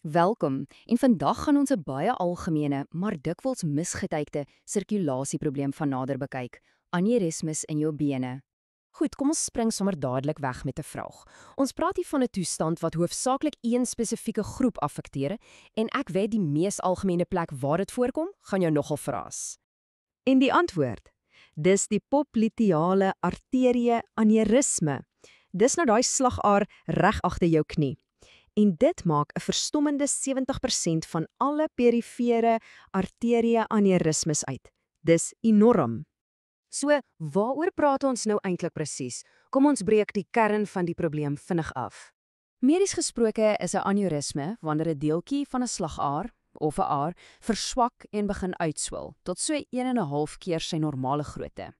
Welkom, en vandag gaan ons 'n baie algemene, maar dikwels misgetykte sirkulasieprobleem van nader bekyk: aneurysmes in jou bene. Goed, kom ons spring sommer dadelik weg met 'n vraag. Ons praat hier van 'n toestand wat hoofsaaklik een spesifieke groep affekteer en ek weet die mees algemene plek waar dit voorkom, gaan jou nogal verras. En die antwoord? Dis die popliteale arterie aneurysme. Dis nou daai slagaar reg agter jou knie. En dit maak 'n verstommende 70% van alle perifere arterie aneurysmes uit. Dis enorm. So, waaroor praat ons nou eintlik presies? Kom ons breek die kern van die probleem vinnig af. Medies gesproke is 'n aneurysme wanneer 'n deeltjie van 'n slagaar of 'n aar verswak en begin uitswil tot so 1,5 keer sy normale grootte.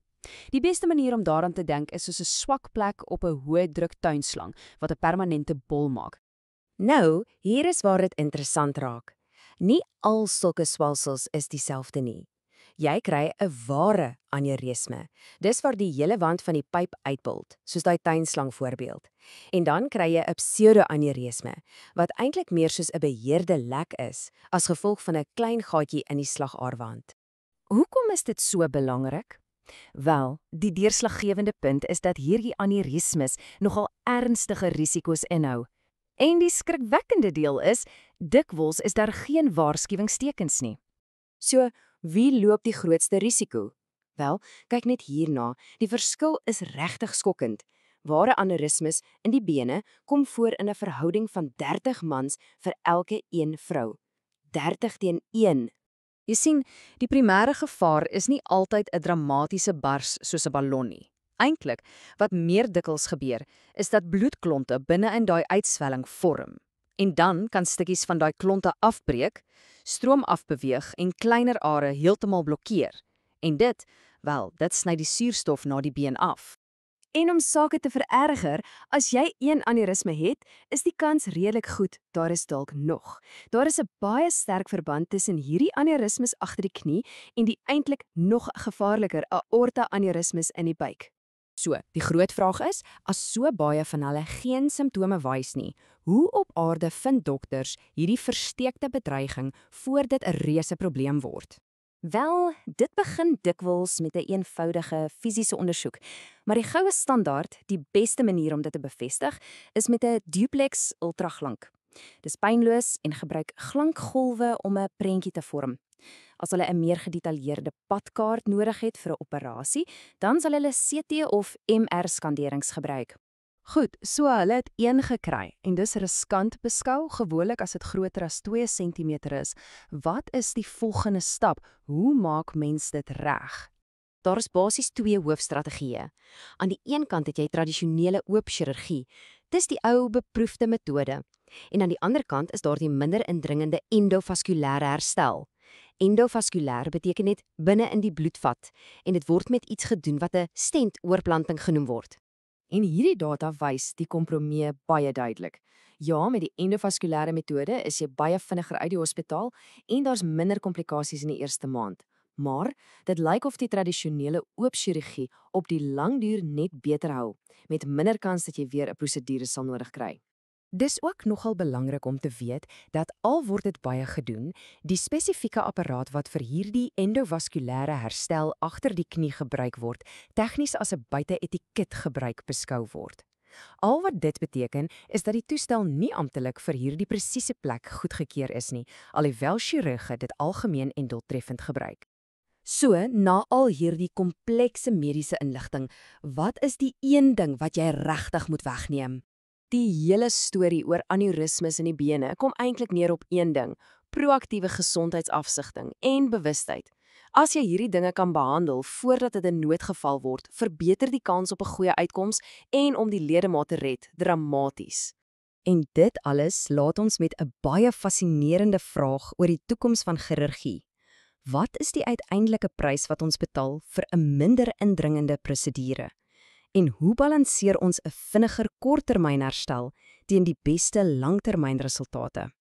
Die beste manier om daaraan te dink is soos 'n swak plek op 'n hoë druk tuinslang wat 'n permanente bol maak. Nou, hier is waar dit interessant raak. Nie al sulke swelsels is dieselfde nie. Jy kry 'n ware aneurysme. Dis waar die hele wand van die pyp uitbult, soos daai tuinslang voorbeeld. En dan kry jy 'n pseudo-aneurysme, wat eintlik meer soos 'n beheerde lek is, as gevolg van 'n klein gaatjie in die slagaarwand. Hoekom is dit so belangrik? Wel, die deurslaggewende punt is dat hierdie aneurysmes nogal ernstige risiko's inhou. En die skrikwekkende deel is, dikwels is daar geen waarskuwingstekens nie. So, wie loop die grootste risiko? Wel, kyk net hierna. Die verskil is regtig skokkend. Ware aneurysmes in die bene kom voor in 'n verhouding van 30 mans vir elke een vrou. 30 teen 1. Jy sien, die primêre gevaar is nie altyd 'n dramatiese bars soos 'n ballon nie. Eintlik, wat meer dikwels gebeur, is dat bloedklonte binne in daai uitswelling vorm. En dan kan stukkies van daai klonte afbreek, stroom afbeweeg en kleiner are heeltemal blokkeer. En dit, wel, dit sny die suurstof na die been af. En om sake te vererger, as jy een aneurysme het, is die kans redelik goed daar is dalk nog. Daar is 'n baie sterk verband tussen hierdie aneurysmes agter die knie en die eintlik nog gevaarliker aorta-aneurysmes in die buik. So, die groot vraag is, as so baie van hulle geen simptome wys nie, hoe op aarde vind dokters hierdie versteekte bedreiging voor dit 'n reuse probleem word? Wel, dit begin dikwels met 'n eenvoudige fisiese ondersoek, maar die goue standaard, die beste manier om dit te bevestig, is met 'n duplex ultraglank. Dis pynloos en gebruik klankgolwe om 'n prentjie te vorm. As hulle 'n meer gedetailleerde padkaart nodig het vir 'n operasie, dan sal hulle CT of MR-skanderings gebruik. Goed, so hulle het een gekry en dis riskant beskou, gewoonlik as dit groter as 2 cm is. Wat is die volgende stap? Hoe maak mens dit reg? Daar is basies 2 hoofstrategieë. Aan die een kant het jy tradisionele oop chirurgie. Dis die ou beproefde metode. En aan die ander kant is daar die minder indringende endovaskulêre herstel. Endovaskulêr beteken net binne in die bloedvat en dit word met iets gedoen wat 'n stentoorplanting genoem word. En hierdie data wys die kompromie baie duidelik. Ja, met die endovaskulêre metode is jy baie vinniger uit die hospitaal en daar's minder komplikasies in die eerste maand. Maar dit lyk of die tradisionele oop chirurgie op die lang duur net beter hou, met minder kans dat jy weer 'n prosedure sal nodig kry. Dis ook nogal belangrik om te weet dat al word dit baie gedoen, die spesifieke apparaat wat vir hierdie endovaskulêre herstel agter die knie gebruik word, tegnies as 'n buite-etiket gebruik beskou word. Al wat dit beteken is dat die toestel nie amptelik vir hierdie presiese plek goedgekeur is nie, alhoewel chirurge dit algemeen en doeltreffend gebruik. So, na al hierdie komplekse mediese inligting, wat is die een ding wat jy regtig moet wegneem? Die hele storie oor aneurysmes in die bene kom eintlik neer op een ding: proaktiewe gesondheidsafsigting en bewustheid. As jy hierdie dinge kan behandel voordat dit 'n noodgeval word, verbeter die kans op 'n goeie uitkoms en om die ledemaat te red dramaties. En dit alles laat ons met 'n baie fascinerende vraag oor die toekoms van chirurgie. Wat is die uiteindelike prys wat ons betaal vir 'n minder indringende prosedure? En hoe balanseer ons 'n vinniger korttermynherstel teen die beste langtermynresultate?